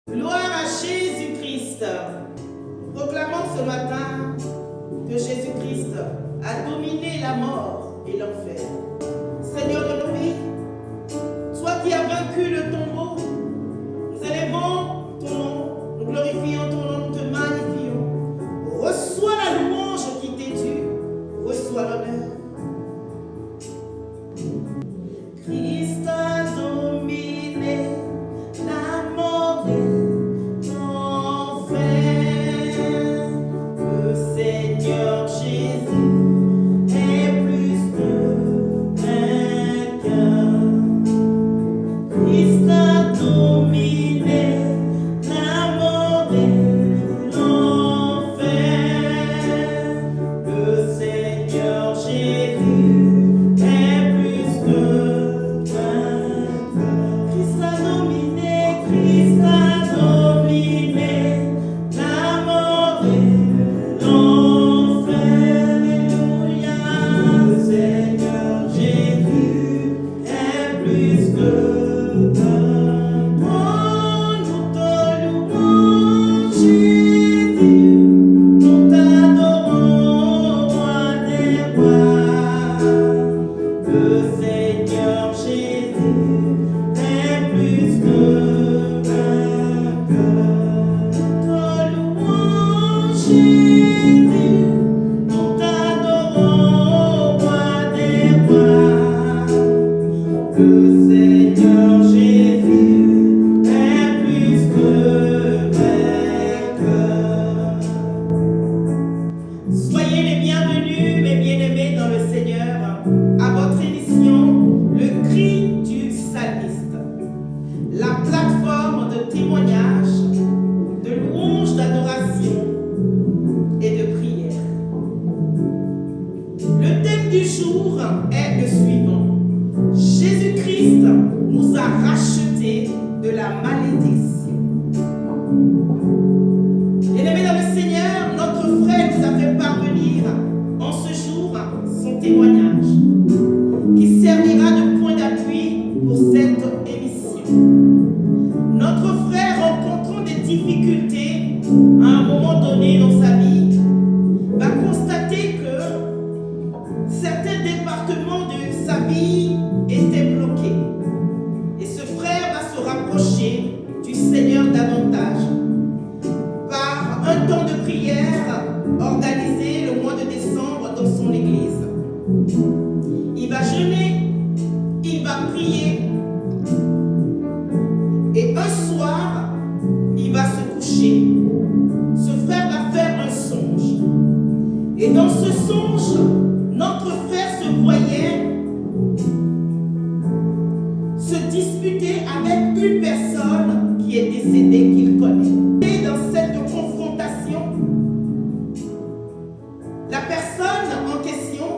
Gloire à Jésus-Christ. Proclamons ce matin que Jésus-Christ a dominé la mort et l'enfer. Seigneur de nos vies, toi qui as vaincu le tombeau, nous élevons ton nom, nous glorifions ton nom, nous te magnifions. Reçois la louange qui t'est due, reçois l'honneur. Christ a dominé la mort et l'enfer. Le Seigneur Jésus est plus que vainqueur. Christ a dominé la mort et l'enfer. Le Seigneur Jésus est plus que Christ a dominé la mort et l'enfer. Alléluia. Le Seigneur Jésus est plus que vainqueur. Oh, nous te louons, Jésus, nous t'adorons, roi des rois. Le Seigneur Jésus est plus que vainqueur. Te louons, Jésus, nous t'adorons, roi des rois. Le Seigneur Jésus est plus que vainqueur. Soyez les bienvenus, mes bien-aimés dans le Seigneur, à votre émission, le cri du psalmiste, la plateforme de témoignage, de louange, d'adoration et de prière. Le thème du jour est le suivant. Jésus-Christ nous a rachetés de la malédiction. Bien-aimés dans le Seigneur, notre frère nous a fait parvenir en ce jour son témoignage qui servira de point d'appui pour cette émission. Notre frère, rencontrant des difficultés à un moment donné dans sa vie, va constater que certains départements de sa vie étaient bloqués. Et ce frère va se rapprocher du Seigneur davantage par un temps de prière organisé le mois de décembre dans son église. Il va jeûner, il va prier, et un soir, il va se coucher. Ce frère va faire un songe. Et dans ce songe, notre frère se voyait se disputer avec une personne qui est décédée, qu'il connaît. Et dans cette confrontation, la personne en question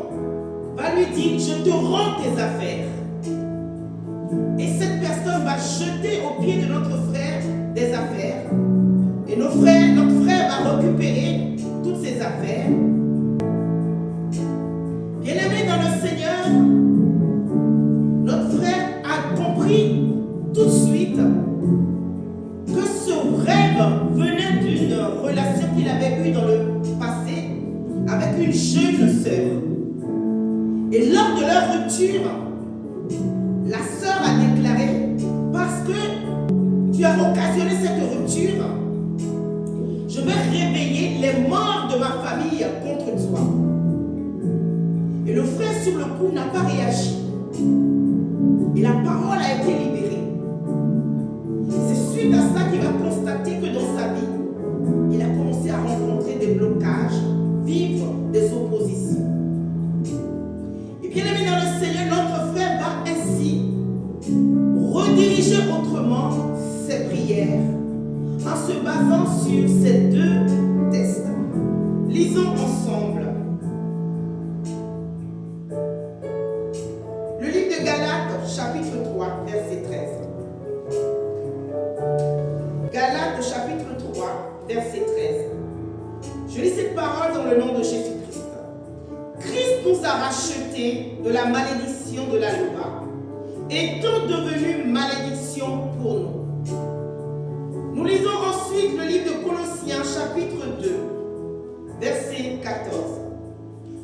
va lui dire: je te rends tes affaires. Et cette personne va jeter au pied de notre frère des affaires. Et notre frère va récupérer toutes ses affaires. Bien-aimé dans le Seigneur, notre frère a compris tout de suite que ce rêve venait d'une relation qu'il avait eue dans le passé avec une jeune sœur. Et lors de leur rupture, la sœur a déclaré: parce que tu as occasionné cette rupture, je vais réveiller les morts de ma famille contre toi. Et le frère sur le coup n'a pas réagi. Et la parole a été libérée. C'est suite à ça qu'il va constater que dans sa vie, il a commencé à rencontrer des blocages, vivre des oppositions. Et bien aimé dans le Seigneur, notre frère va ainsi rediriger autrement ses prières en se basant sur ces deux textes. Lisons ensemble. Le livre de Galates, chapitre 3, verset 13. Galates, chapitre 3, verset 13. Je lis cette parole dans le nom de Jésus-Christ. Christ nous a rachetés de la malédiction de la loi, étant devenu malédiction pour nous. Nous lisons ensuite le livre de Colossiens, chapitre 2, verset 14.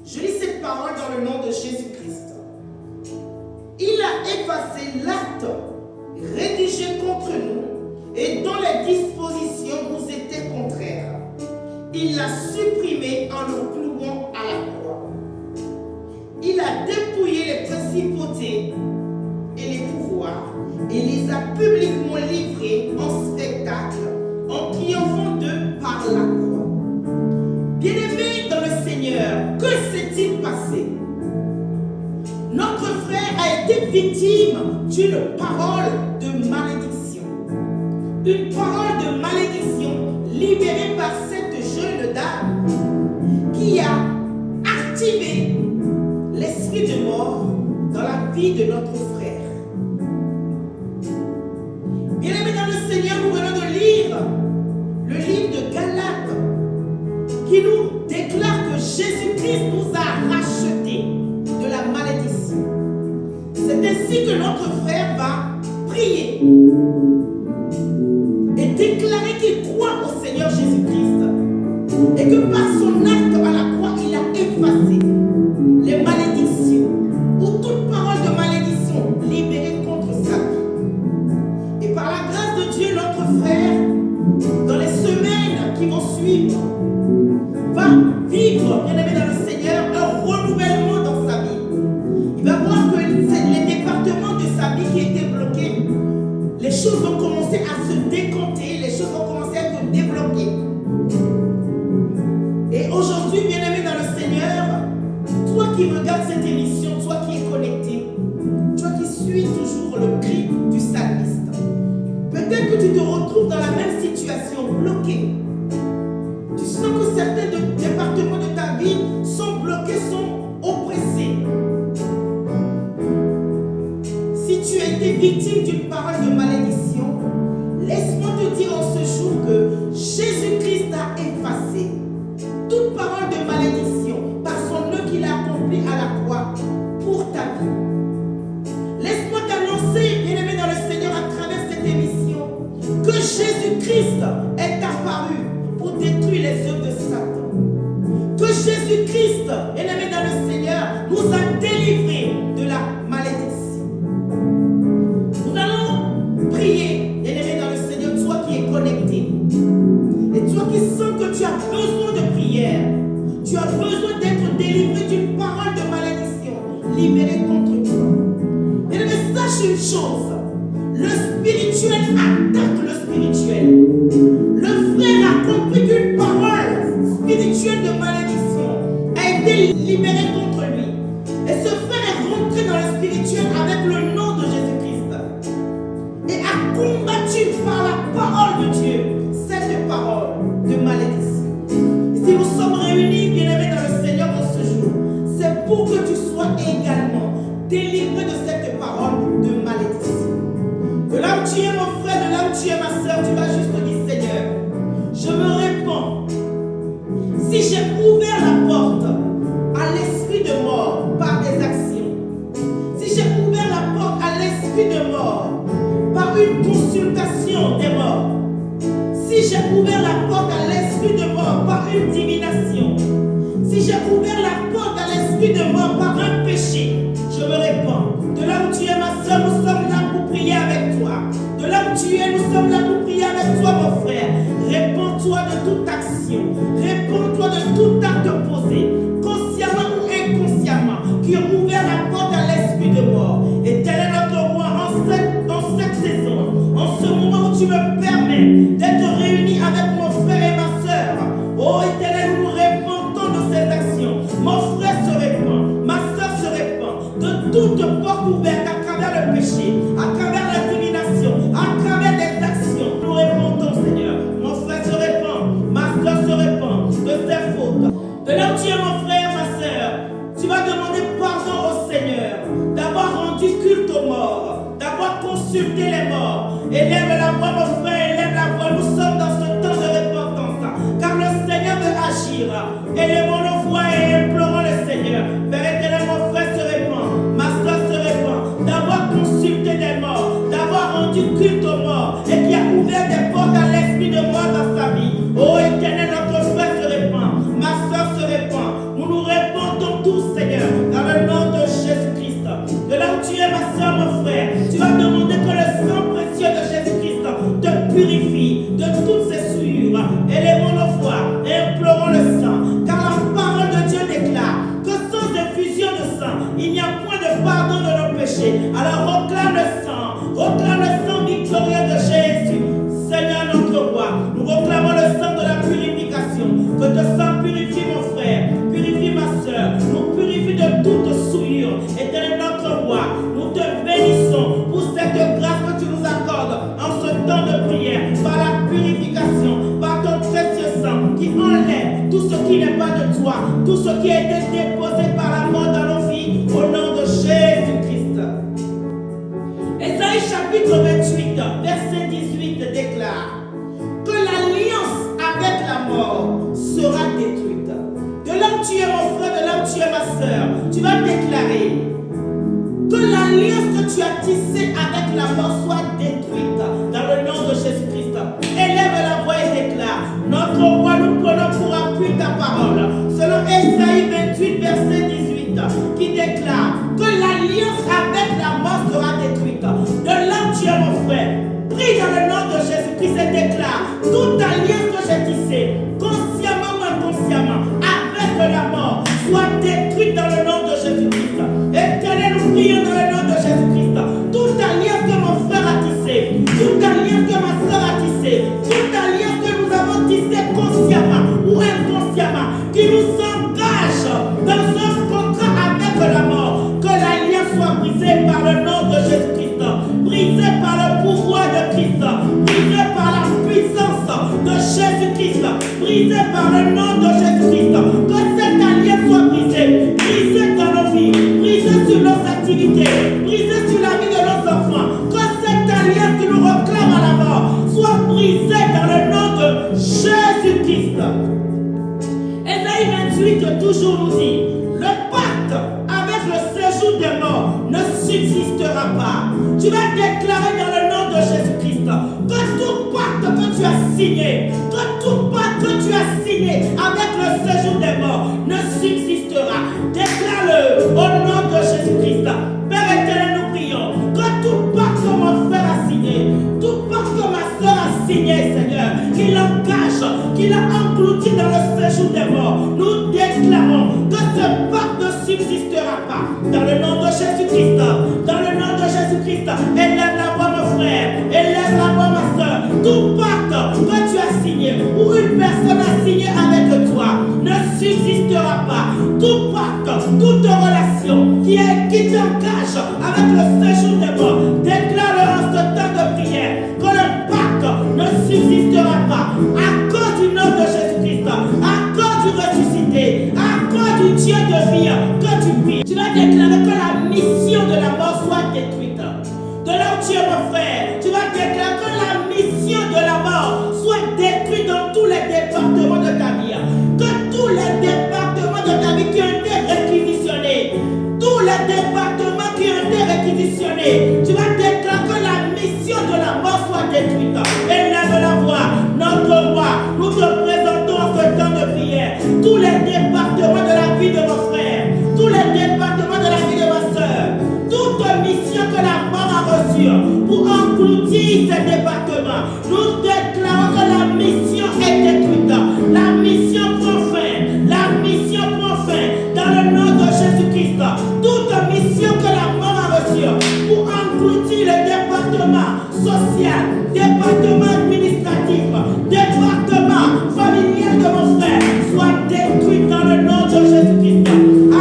Je lis cette parole dans le nom de Jésus-Christ. Il a effacé l'acte rédigé contre nous et dont les dispositions vous étaient contraires. Il l'a supprimé en nous clouant à la croix. Il a dépouillé les principautés et les pouvoirs et les a publiquement livrés en spectacle en triomphant d'eux par la croix. Bien-aimés dans le Seigneur, que s'est-il passé? Notre frère a été victime d'une parole de malédiction. Une parole de malédiction libérée par cette jeune dame qui a activé l'esprit de mort dans la vie de notre frère. Bien-aimés dans le Seigneur, nous venons de lire le livre de Galates qui nous déclare que Jésus-Christ nous a rachetés de la malédiction. C'est ainsi que notre frère va prier et déclarer qu'il croit au Seigneur Jésus-Christ et que par son acte à la croix, il a effacé les malédictions ou toute parole de malédiction libérée contre sa vie. Et par la grâce de Dieu, notre frère, dans les semaines qui vont suivre, va vivre, bien-aimé dans le Seigneur, un renouvellement dans sa vie. Il va voir que les départements de sa vie qui étaient bloqués, les choses vont commencer à se décompter, les choses vont commencer à être débloquées. Et aujourd'hui, bien-aimé dans le Seigneur, toi qui regardes cette émission, toi qui es connecté, toi qui suis toujours le cri du psalmiste, peut-être que tu te retrouves dans la même situation, bloqué. Tu sens que certains départements de ta vie sont bloqués, sont oppressés. Si tu as été victime d'une parole de malédiction, laisse-moi te dire en ce jour que Jésus-Christ a effacé toute parole de malédiction par son œuvre qu'il a accompli à la croix pour ta vie. Laisse-moi t'annoncer, bien-aimé dans le Seigneur, à travers cette émission, que Jésus-Christ est apparu pour détruire les œuvres de Satan. Que Jésus-Christ, bien-aimé dans le Seigneur, nous a délivrés de la malédiction. Nous allons prier, bien-aimé dans le Seigneur, toi qui es connecté. Et toi qui sens que tu as besoin de prière, tu as besoin d'être délivré d'une parole de malédiction libérée contre toi. Bien-aimé, sache une chose, le spirituel attaque le spirituel. Le frère a compris qu'une parole spirituelle de malédiction a été libérée contre lui. Et ce frère est rentré dans le spirituel avec le nom de Jésus-Christ et a combattu par la parole de Dieu cette parole de malédiction. Et si nous sommes réunis, bien-aimés dans le Seigneur en ce jour, c'est pour que tu sois également délivré de cette parole de malédiction. De là où tu es mon frère, de là où tu es ma soeur, tu vas juste me dire, Seigneur, je me répands. Si j'ai ouvert la porte à l'esprit de mort par des actions, si j'ai ouvert la porte à l'esprit de mort par une consultation des morts, si j'ai ouvert la porte à l'esprit de mort par une divination, si j'ai ouvert la porte à l'esprit de mort par un péché, je me répands. De là où tu es ma soeur, nous sommes là pour prier avec toi. De là où tu es, nous sommes là pour prier avec toi, mon frère. Réponds-toi de toute action. Réponds-toi de tout acte posé, consciemment ou inconsciemment, qui a ouvert la porte à l'esprit de mort. Et tel est notre roi en cette saison, en ce moment où tu me permets d'être réunis avec mon frère et ma soeur. Oh Éternel, nous nous répandons de ces actions. Mon frère se répand, ma soeur se répand de toute porte ouverte à travers le péché, à travers la divination, à travers des actions. Nous répondons, Seigneur. Mon frère se répand, ma soeur se répand de ses fautes. De là où tu es, mon frère, ma soeur, tu vas demander pardon au Seigneur d'avoir rendu culte aux morts, d'avoir consulté les morts. Élève la voix, mon frère, élève la voix. Nous sommes dans ce temps de repentance, car le Seigneur veut tout ce qui a été déposé par la mort dans nos vies, au nom de Jésus-Christ. Ésaïe chapitre 28, verset 18 déclare que l'alliance avec la mort sera détruite. De là où tu es mon frère, de là où tu es ma soeur, tu vas déclarer que l'alliance que tu as tissée avec la mort soit détruite dans le nom de Jésus-Christ. Élève la voix et déclare: notre roi, nous prenons pour appui ta parole. Selon Ésaïe 28, verset 18, qui déclare que l'alliance avec la mort sera détruite. De là où tu es mon frère, prie dans le nom de Jésus-Christ et déclare: toute alliance que j'ai tissée, consciemment ou inconsciemment, avec la mort, soit détruite dans le nom de Jésus-Christ. Éternel, nous prions dans le nom de Jésus-Christ. Toute alliance que mon frère a tissée, toute alliance que ma soeur a tissée, toute alliance que nous avons tissée consciemment ou inconsciemment, qui nous engage dans un contrat avec la mort, que l'alliance soit brisée par le nom de Jésus-Christ, brisée par le pouvoir de Christ, brisée par la puissance de Jésus-Christ, brisée par le nom de Jésus-Christ. Que cette alliance soit brisée, brisée dans nos vies, brisée sur nos activités, brisée sur la vie de nos enfants. Que cette alliance qui nous réclame à la mort soit brisée dans le nom de Jésus-Christ. Ésaïe 28 toujours nous dit: le pacte avec le séjour des morts ne subsistera pas. Tu vas déclarer dans le nom de Jésus-Christ que tout pacte que tu as signé, que tout pacte que tu as signé avec le séjour des morts ne subsistera. Déclare-le au nom de Jésus-Christ. Père éternel, nous prions que tout pacte que mon frère a signé, tout pacte que ma soeur a signé, Seigneur, qu'il engage, qu'il a englouti dans le séjour des morts, nous déclarons que ce pacte ne subsistera pas. Dans le nom de Jésus-Christ, dans le nom de Jésus-Christ, élève la voix, mon frère, élève la voix, ma soeur. Tout pacte que tu as signé ou une personne a signé avec toi ne subsistera pas. Tout pacte, toute relation qui t'engage avec le séjour des morts, déclare en ce temps de prière que le pacte ne subsistera pas à cause du nom de Jésus-Christ, à cause du ressuscité, à cause du Dieu de vie que tu pries. Tu vas déclarer que la mission de la mort soit détruite. De là où tu es mon frère, tu vas déclarer que la mission de la mort soit détruite dans tous les départements de ta vie. Que tous les départements de ta vie qui ont été réquisitionnés, tous les départements qui ont été réquisitionnés, tu vas déclarer que la mission de la mort soit détruite. Élève la voix, notre roi, nous te présentons en ce temps de prière tous les départements de la vie de mon frère, tous les départements de la vie de ma soeur, toute mission que la mort a reçue pour engloutir ces départements. Nous déclarons que la mission est détruite, la mission prend fin, la mission prend fin dans le nom de Jésus-Christ. Toute mission que la mort a reçue pour engloutir le département social, département administratif, département familial de mon frère, soit détruite dans le nom de Jésus-Christ,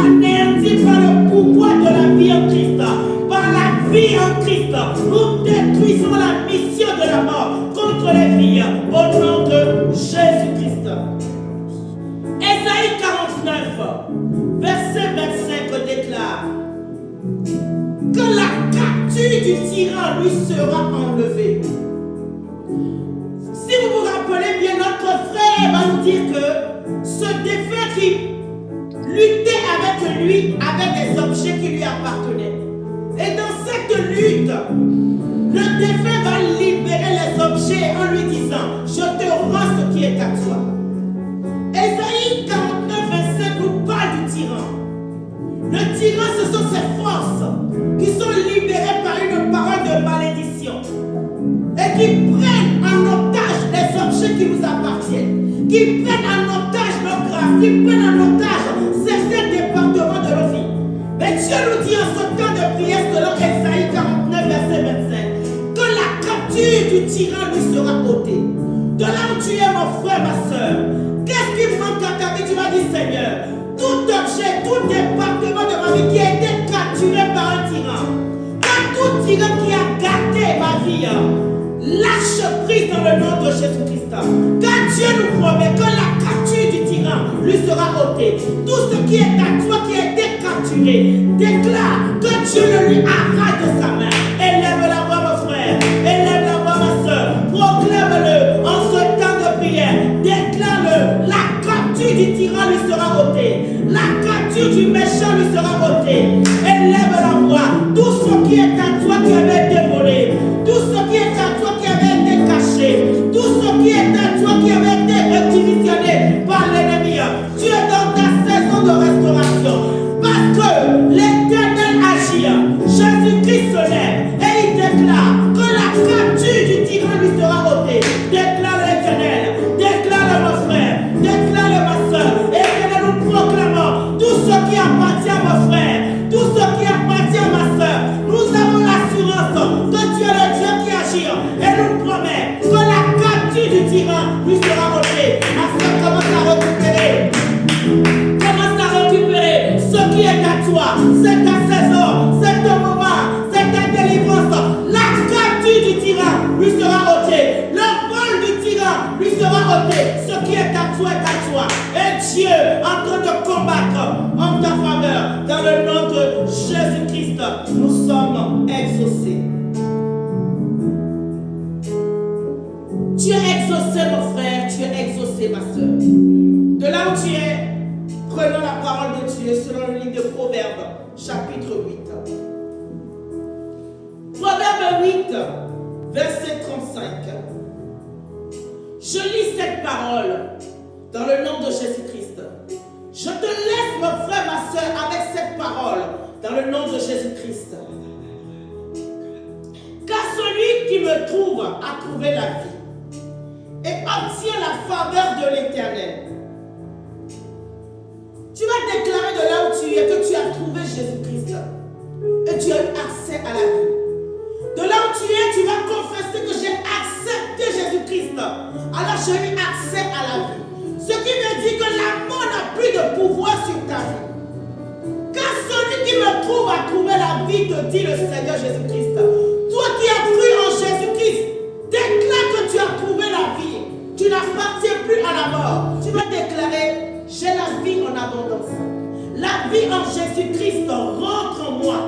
anéantie par le pouvoir de la vie en Christ, par la vie en Christ. Nous détruisons la mission de la mort contre les vies au nom de Jésus-Christ. Ésaïe 49, verset 25 déclare que la capture du tyran lui sera enlevée. Si vous vous rappelez bien, notre frère va nous dire que ce défunt qui luttait avec lui avait des objets qui lui appartenaient. Et dans cette lutte, le défunt va libérer les objets en lui disant: je te rends ce qui est à toi. Ésaïe 49, 27 nous parle du tyran. Le tyran, ce sont ces forces qui sont libérées par une parole de malédiction et qui prennent en otage les objets qui nous appartiennent, qui prennent en otage nos grâces, qui prennent en otage certains départements de nos vies. Mais Dieu nous dit en ce temps de prière, selon Ésaïe 49, verset 25, que la capture du tyran lui sera ôtée. De là où tu es, mon frère, ma soeur, qu'est-ce qui manque à ta vie? Tu vas dire: Seigneur, tout objet, tout département de ma vie qui a été capturé par un tyran, tout tyran qui a gâté ma vie, lâche prise dans le nom de Jésus-Christ. Car Dieu nous promet que la capture du tyran lui sera ôtée. Tout assuré. Déclare que Dieu le lui arrache de sa main. Élève la voix, mon frère. Élève la voix, ma soeur. Proclame-le en ce temps de prière. Déclare-le. La capture du tyran lui sera ôtée. La capture du méchant lui sera ôtée. Élève la voix. Tout ce qui est à toi qui avait été volé. Tout ce qui est à toi qui avait été caché. Tout ce qui est à toi qui avait été réquisitionné par l'ennemi. Tu es dans ta saison de restauration. Parce que l'Éternel agit. Jésus-Christ se lève et il déclare que la capture du tyran lui sera ôtée. Déclare l'Éternel. Déclare mon frère. Déclare ma soeur. Et que nous proclamons tout ce qui appartient à mon frère. Tout ce qui appartient à ma soeur. Nous avons l'assurance que tu es le Dieu qui agit. Et nous promet que la capture du tyran lui sera ôtée. Ma soeur commence à récupérer. Commence à récupérer ce qui est à toi. C'est ta saison. C'est ton moment. C'est ta délivrance. La capture du tyran lui sera ôtée. Le vol du tyran lui sera ôté. Ce qui est à toi est à toi. Et Dieu est en train de combattre en ta faveur. Dans le nom de Jésus-Christ, nous sommes exaucés. Tu es exaucé, mon frère. Tu es exaucé, ma soeur. De là où tu es, prenons la parole de Dieu selon le livre de Proverbes, chapitre 8. Proverbe 8, verset 35. Je lis cette parole dans le nom de Jésus-Christ. Je te laisse, mon frère, ma soeur, avec cette parole dans le nom de Jésus-Christ. Car celui qui me trouve a trouvé la vie et obtient la faveur de l'Éternel. Tu vas déclarer de là où tu es que tu as trouvé Jésus-Christ et tu as eu accès à la vie. De là où tu es, tu vas confesser que j'ai accepté Jésus-Christ. Alors j'ai eu accès à la vie. Ce qui veut dire que la mort n'a plus de pouvoir sur ta vie. Car celui qui me trouve a trouvé la vie, te dit le Seigneur Jésus-Christ. Toi qui as cru en Jésus-Christ, déclare que tu as trouvé la vie. Tu n'appartiens plus à la mort. Tu vas déclarer, j'ai la vie en abondance. La vie en Jésus-Christ rentre en moi.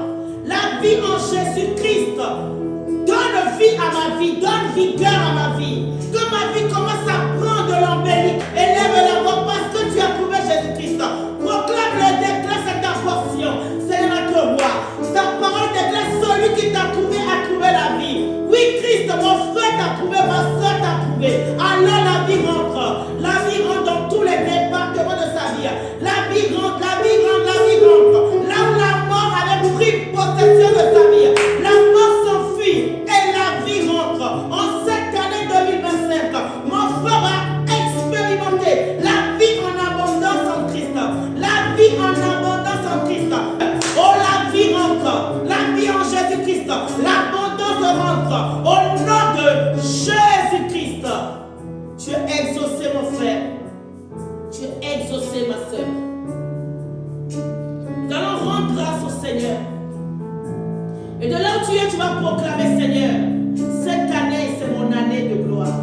La vie en Jésus-Christ donne vie à ma vie, donne vigueur à ma vie. Que ma vie commence à prendre de l'embellie. Élève la voix parce que tu as trouvé Jésus-Christ. Proclame-le, déclare cette ta portion. C'est notre voix. Ta parole déclare celui qui t'a trouvé a trouvé la vie. Oui, Christ, mon frère t'a trouvé, ma soeur t'a trouvé. Alors la vie rentre. La vie rentre dans tous les départements de sa vie. La vie rentre, la vie rentre, la vie rentre. Là où la mort avait pris possession de sa vie, la mort s'enfuit et la vie rentre. En cette année 2025, mon frère a expérimenté la vie en abondance en Christ. La vie en abondance en Christ. Oh, la vie rentre. La vie en Jésus-Christ. L'abondance rentre. Au nom de Jésus-Christ. Tu es exaucé, mon frère. Tu es exaucé, ma soeur. Nous allons rendre grâce au Seigneur. Et de là où tu es, tu vas proclamer, Seigneur, cette année, c'est mon année de gloire.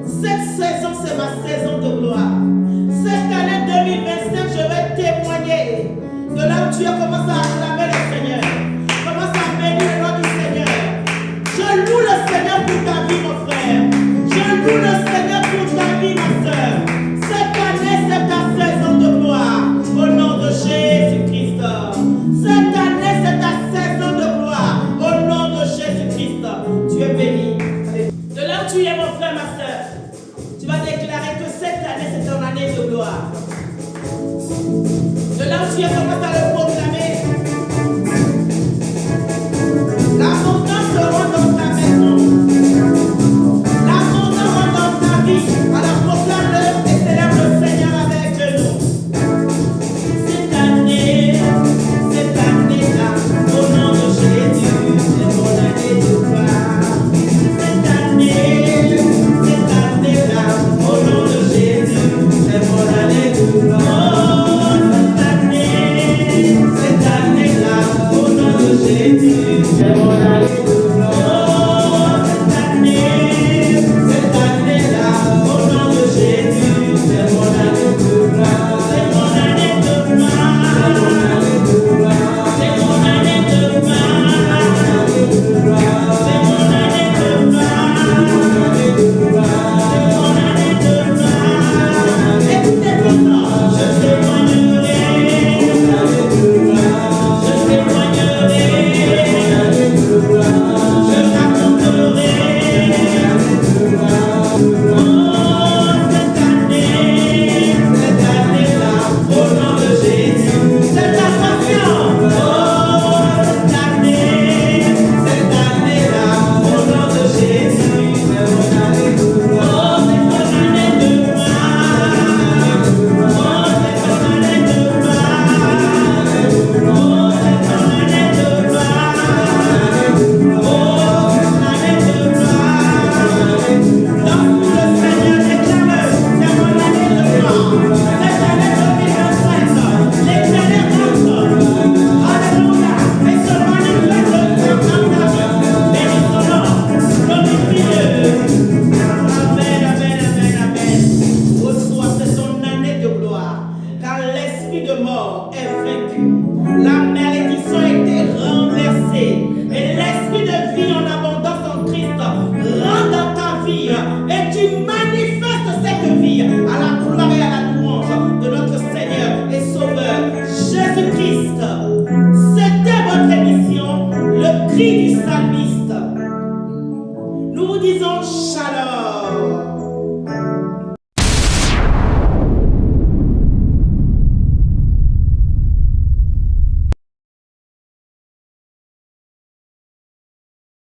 Cette saison, c'est ma saison de gloire. Cette année 2025, je vais témoigner. De là où tu es, commence à acclamer le Seigneur. Commence à bénir le nom du Seigneur. Je loue le Seigneur pour ta vie, mon frère. Je loue le Seigneur pour ta vie, ma soeur. Cette année, c'est ta saison de gloire. Au nom de Jésus-Christ. Cette année, c'est ta saison de gloire. Au nom de Jésus-Christ. Tu es béni. De là où tu es, mon frère, ma soeur, tu vas déclarer que cette année, c'est ton année de gloire. De là où tu es, commence à le